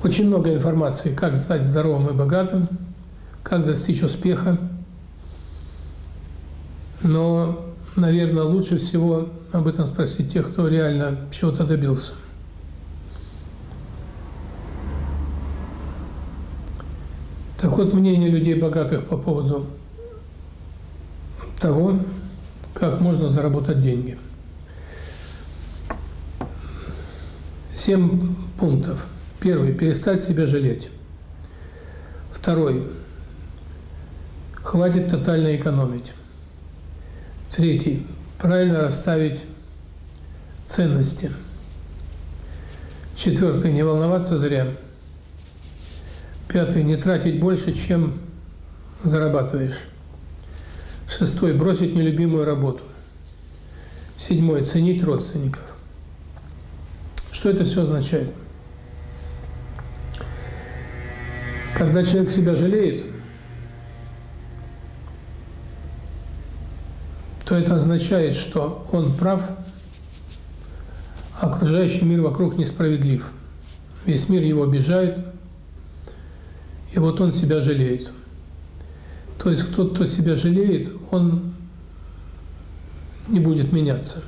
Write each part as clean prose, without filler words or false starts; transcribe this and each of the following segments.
Очень много информации, как стать здоровым и богатым, как достичь успеха. Но, наверное, лучше всего об этом спросить тех, кто реально чего-то добился. Так вот, мнение людей богатых по поводу того, как можно заработать деньги. 7 пунктов. Первый – перестать себя жалеть. Второй – хватит тотально экономить. Третий – правильно расставить ценности. Четвертый – не волноваться зря. Пятый – не тратить больше, чем зарабатываешь. Шестой – бросить нелюбимую работу. Седьмой – ценить родственников. Что это все означает? Когда человек себя жалеет, то это означает, что он прав, а окружающий мир вокруг несправедлив. Весь мир его обижает, и вот он себя жалеет. То есть тот, кто себя жалеет, он не будет меняться.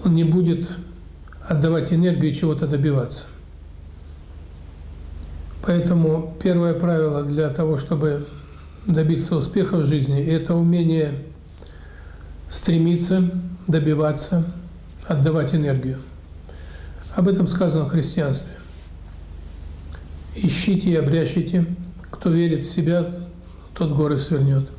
Он не будет отдавать энергию и чего-то добиваться. Поэтому первое правило для того, чтобы добиться успеха в жизни, это умение стремиться, добиваться, отдавать энергию. Об этом сказано в христианстве. Ищите и обрящите, кто верит в себя, тот горы свернет.